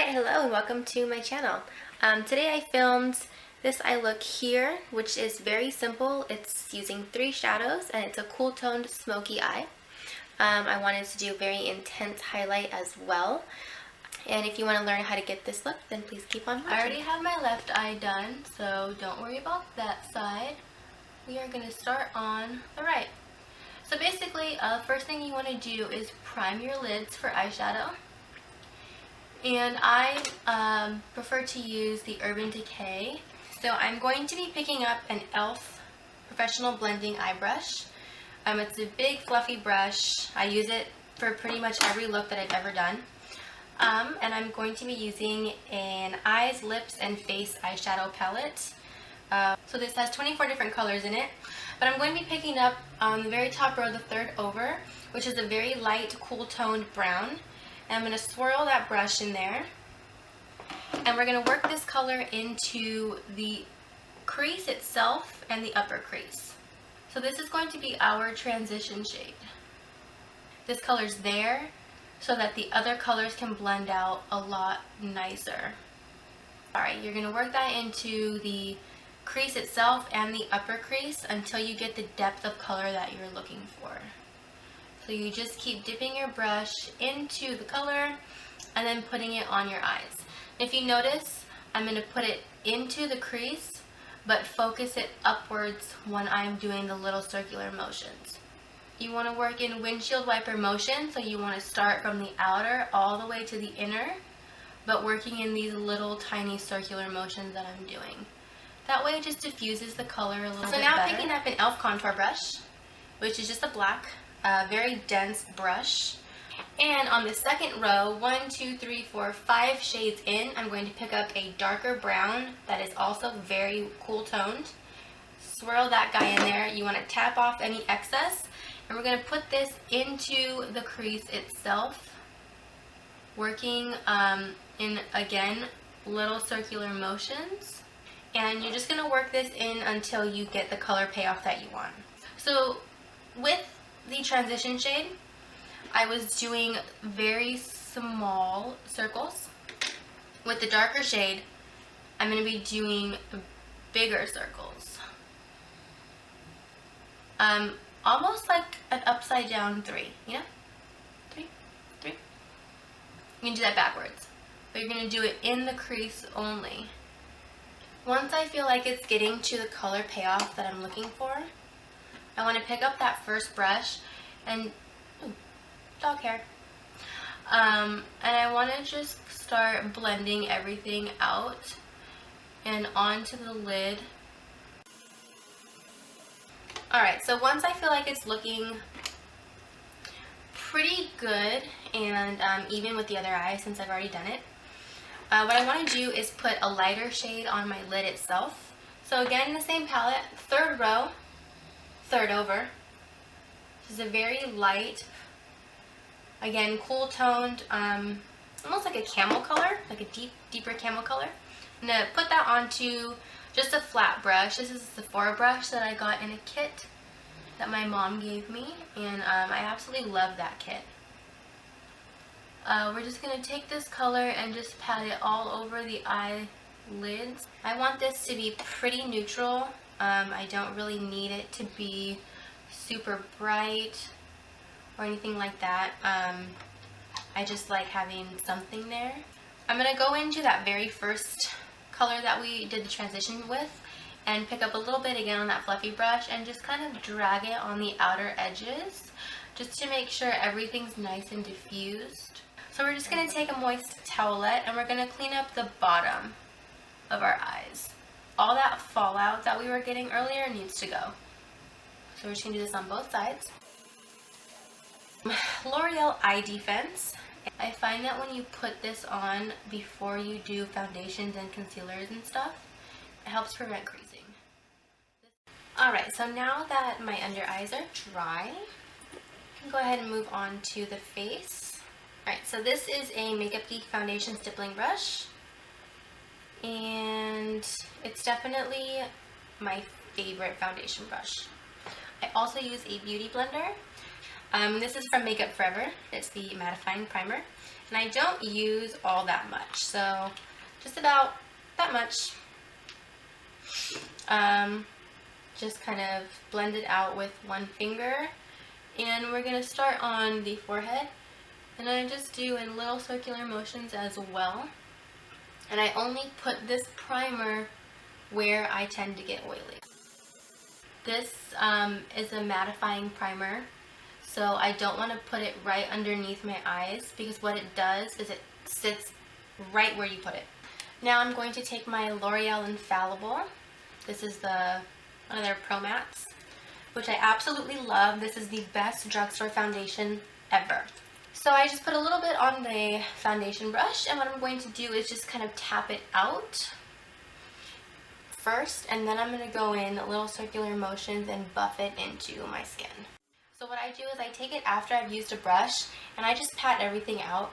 Alright, hello and welcome to my channel. Today I filmed this eye look here, which is very simple. It's using 3 shadows and it's a cool toned smoky eye. I wanted to do a very intense highlight as well. And if you want to learn how to get this look, then please keep on watching. I already have my left eye done, so don't worry about that side. We are going to start on the right. So basically, first thing you want to do is prime your lids for eyeshadow. And I prefer to use the Urban Decay. So I'm going to be picking up an e.l.f. Professional Blending Eye Brush. It's a big fluffy brush. I use it for pretty much every look that I've ever done. And I'm going to be using an eyes, lips, and face eyeshadow palette. So this has 24 different colors in it. But I'm going to be picking up on the very top row, the third over, which is a very light, cool toned brown. And I'm going to swirl that brush in there, and we're going to work this color into the crease itself and the upper crease. So this is going to be our transition shade. This color's there so that the other colors can blend out a lot nicer. Alright, you're going to work that into the crease itself and the upper crease until you get the depth of color that you're looking for. So you just keep dipping your brush into the color and then putting it on your eyes. If you notice, I'm going to put it into the crease but focus it upwards when I'm doing the little circular motions. You want to work in windshield wiper motion, so you want to start from the outer all the way to the inner, but working in these little tiny circular motions that I'm doing. That way it just diffuses the color a little bit better. So now picking up an e.l.f. contour brush, which is just a black, very dense brush. And on the second row, 1, 2, 3, 4, 5 shades in, I'm going to pick up a darker brown that is also very cool toned. Swirl that guy in there. You want to tap off any excess. And we're going to put this into the crease itself, working in, again, little circular motions. And you're just going to work this in until you get the color payoff that you want. So with the transition shade, I was doing very small circles. With the darker shade, I'm going to be doing bigger circles. Almost like an upside down 3, you know? 3, 3. You can do that backwards, but you're going to do it in the crease only. Once I feel like it's getting to the color payoff that I'm looking for, I want to pick up that first brush and, dog hair, and I want to just start blending everything out and onto the lid. Alright, so once I feel like it's looking pretty good, and even with the other eye since I've already done it, what I want to do is put a lighter shade on my lid itself. So again, the same palette, third row, third over. This is a very light, again, cool toned, almost like a camel color, like a deeper camel color. I'm going to put that onto just a flat brush. This is a Sephora brush that I got in a kit that my mom gave me, and I absolutely love that kit. We're just going to take this color and just pat it all over the eyelids. I want this to be pretty neutral. I don't really need it to be super bright or anything like that. I just like having something there. I'm going to go into that very first color that we did the transition with and pick up a little bit again on that fluffy brush and just kind of drag it on the outer edges just to make sure everything's nice and diffused. So we're just going to take a moist towelette and we're going to clean up the bottom of our eyes. All that fallout that we were getting earlier needs to go. So we're just going to do this on both sides. L'Oreal Eye Defense. I find that when you put this on before you do foundations and concealers and stuff, it helps prevent creasing. Alright, so now that my under eyes are dry, I can go ahead and move on to the face. Alright, so this is a Makeup Geek foundation stippling brush, and it's definitely my favorite foundation brush. I also use a beauty blender. This is from Makeup Forever. It's the mattifying primer. And I don't use all that much, so just about that much. Just kind of blend it out with one finger. And we're going to start on the forehead. And I just do in little circular motions as well. And I only put this primer where I tend to get oily. This is a mattifying primer, so I don't want to put it right underneath my eyes because what it does is it sits right where you put it. Now I'm going to take my L'Oreal Infallible. This is one of their Pro Mats, which I absolutely love. This is the best drugstore foundation ever. So I just put a little bit on the foundation brush, and what I'm going to do is just kind of tap it out first, and then I'm going to go in little circular motions and buff it into my skin. So what I do is I take it after I've used a brush, and I just pat everything out.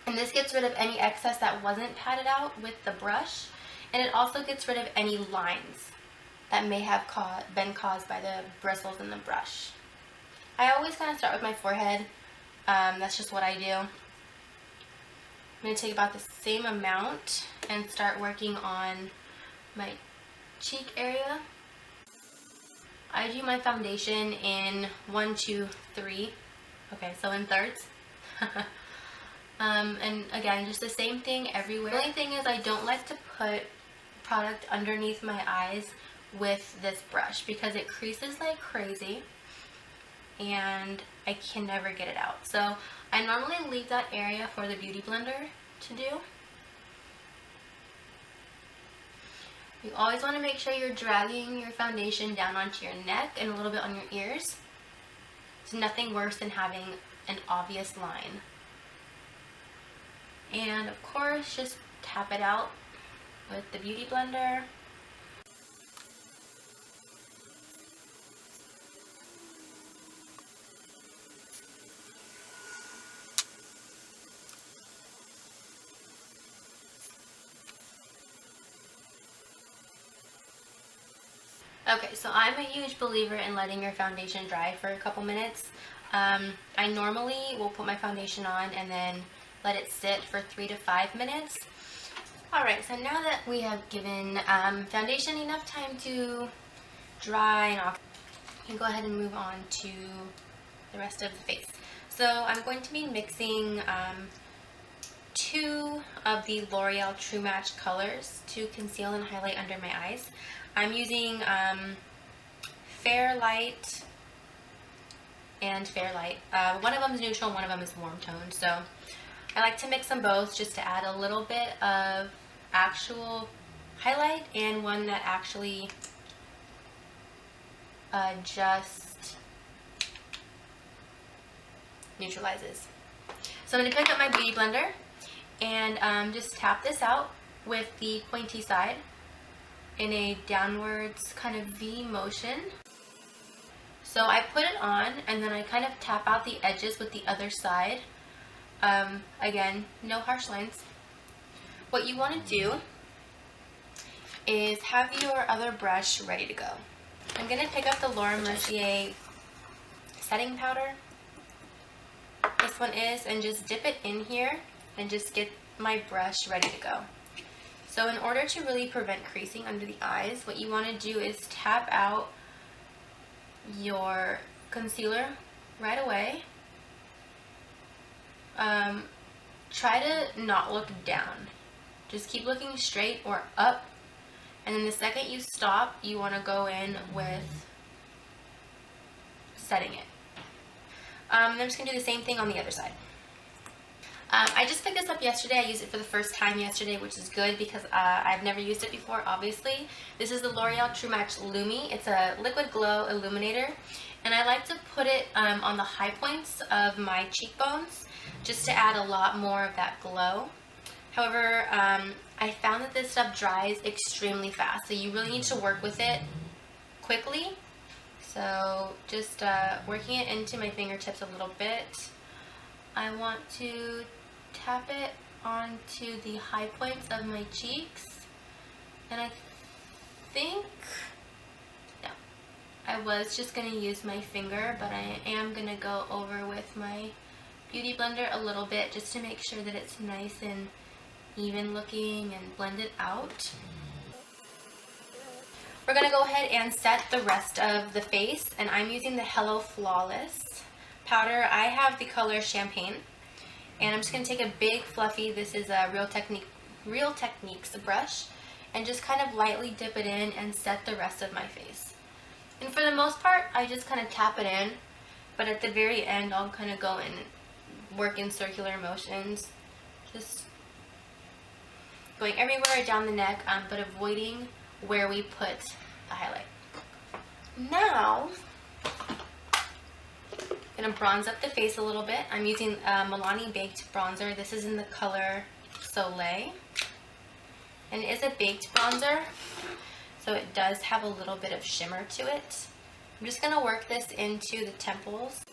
And this gets rid of any excess that wasn't patted out with the brush, and it also gets rid of any lines that may have been caused by the bristles in the brush. I always kind of start with my forehead. That's just what I do. I'm going to take about the same amount and start working on my cheek area. I do my foundation in 1, 2, 3. Okay, so in thirds. And again, just the same thing everywhere. The only thing is I don't like to put product underneath my eyes with this brush because it creases like crazy and I can never get it out. So I normally leave that area for the Beauty Blender to do. You always want to make sure you're dragging your foundation down onto your neck and a little bit on your ears. It's nothing worse than having an obvious line. And of course, just tap it out with the Beauty Blender. Okay, so I'm a huge believer in letting your foundation dry for a couple minutes. I normally will put my foundation on and then let it sit for 3 to 5 minutes. Alright, so now that we have given foundation enough time to dry and off, you can go ahead and move on to the rest of the face. So I'm going to be mixing 2 of the L'Oreal True Match colors to conceal and highlight under my eyes. I'm using Fair Light and Fair Light. One of them is neutral, one of them is warm tone. So I like to mix them both just to add a little bit of actual highlight and one that actually just neutralizes. So I'm going to pick up my Beauty Blender and just tap this out with the pointy side in a downwards kind of V motion. So I put it on and then I kind of tap out the edges with the other side. Again, no harsh lines. What you want to do is have your other brush ready to go. I'm going to pick up the Laura Mercier setting powder. This one is, and just dip it in here and just get my brush ready to go. So in order to really prevent creasing under the eyes, what you want to do is tap out your concealer right away. Try to not look down. Just keep looking straight or up. And then the second you stop, you want to go in with setting it. I'm just going to do the same thing on the other side. I just picked this up yesterday. I used it for the first time yesterday, which is good because I've never used it before, obviously. This is the L'Oreal True Match Lumi. It's a liquid glow illuminator, and I like to put it on the high points of my cheekbones just to add a lot more of that glow. However, I found that this stuff dries extremely fast, so you really need to work with it quickly. So just working it into my fingertips a little bit. I want to tap it onto the high points of my cheeks, and I think, no, I was just going to use my finger, but I am going to go over with my Beauty Blender a little bit just to make sure that it's nice and even looking and blend it out. We're going to go ahead and set the rest of the face, and I'm using the Hello Flawless powder. I have the color Champagne, and I'm just going to take a big fluffy, this is a Real Techniques brush, and just kind of lightly dip it in and set the rest of my face. And for the most part, I just kind of tap it in, but at the very end, I'll kind of go in and work in circular motions, just going everywhere down the neck, but avoiding where we put the highlight. Now, I'm going to bronze up the face a little bit. I'm using Milani Baked Bronzer. This is in the color Soleil, and it is a baked bronzer, so it does have a little bit of shimmer to it. I'm just going to work this into the temples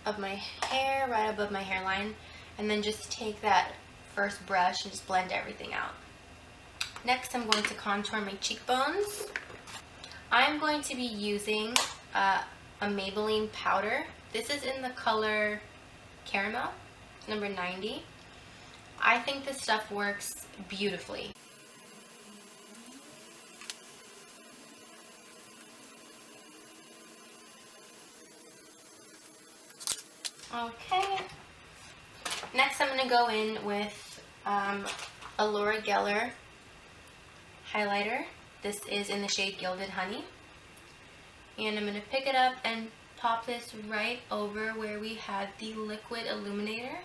of my hair, right above my hairline, and then just take that first brush and just blend everything out. Next, I'm going to contour my cheekbones. I'm going to be using a Maybelline powder. This is in the color Caramel, number 90. I think this stuff works beautifully. Okay. Next, I'm going to go in with a Laura Geller highlighter. This is in the shade Gilded Honey. And I'm going to pick it up and pop this right over where we had the liquid illuminator.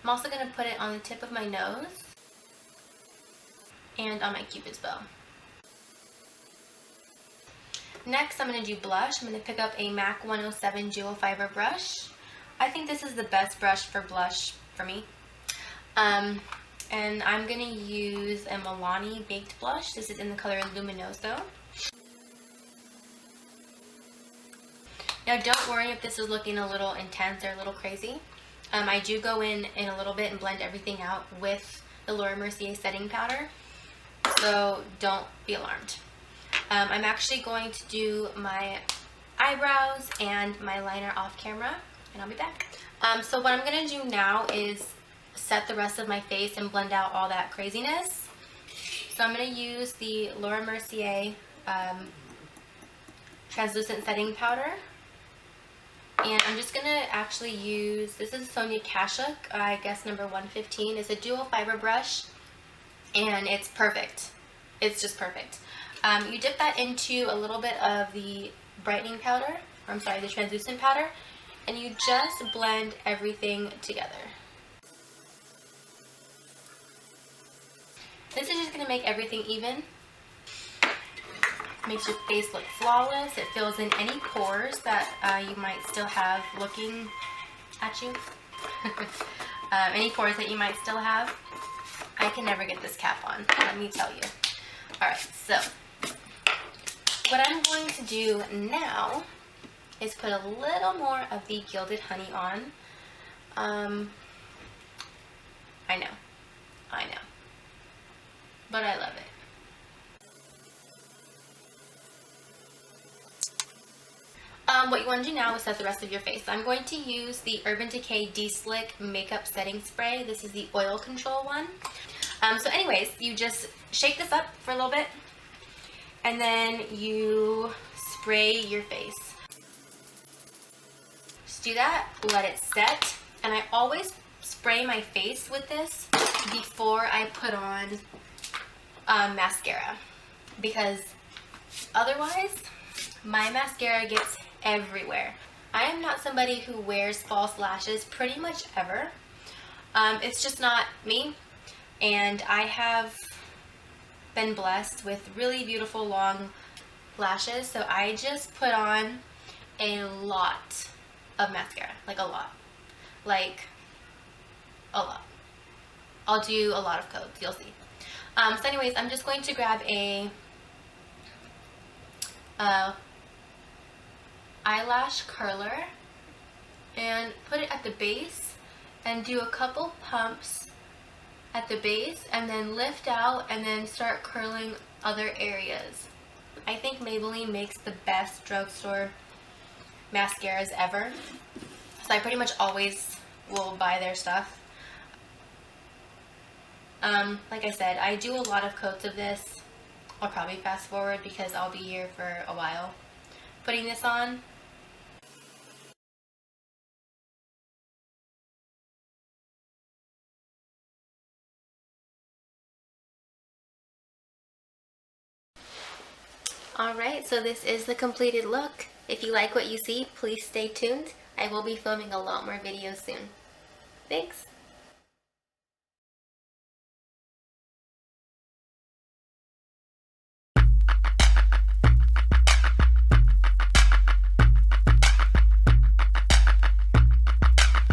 I'm also going to put it on the tip of my nose and on my Cupid's bow. Next, I'm going to do blush. I'm going to pick up a MAC 107 Jewel Fiber brush. I think this is the best brush for blush for me. And I'm going to use a Milani Baked Blush. This is in the color Luminoso. Now, don't worry if this is looking a little intense or a little crazy. I do go in a little bit and blend everything out with the Laura Mercier setting powder, so don't be alarmed. I'm actually going to do my eyebrows and my liner off camera, and I'll be back. So what I'm going to do now is set the rest of my face and blend out all that craziness. So I'm going to use the Laura Mercier translucent setting powder. And I'm just going to actually use, this is Sonia Kashuk, I guess number 115. It's a dual fiber brush, and it's perfect. It's just perfect. You dip that into a little bit of the brightening powder, or I'm sorry, the translucent powder, and you just blend everything together. This is just going to make everything even. Makes your face look flawless. It fills in any pores that you might still have looking at you. Any pores that you might still have. I can never get this cap on, let me tell you. Alright, so what I'm going to do now is put a little more of the Gilded Honey on. I know. But I love it. What you want to do now is set the rest of your face. I'm going to use the Urban Decay De-Slick Makeup Setting Spray. This is the oil control one. So anyways, you just shake this up for a little bit, and then you spray your face. Just do that, let it set, and I always spray my face with this before I put on mascara, because otherwise my mascara gets everywhere. I am not somebody who wears false lashes pretty much ever. It's just not me, and I have been blessed with really beautiful long lashes, so I just put on a lot of mascara, like a lot. I'll do a lot of coats, you'll see. So anyways, I'm just going to grab a eyelash curler and put it at the base and do a couple pumps at the base, and then lift out and then start curling other areas. I think Maybelline makes the best drugstore mascaras ever, so I pretty much always will buy their stuff. Like I said, I do a lot of coats of this. I'll probably fast forward because I'll be here for a while putting this on. Alright, so this is the completed look. If you like what you see, please stay tuned. I will be filming a lot more videos soon. Thanks!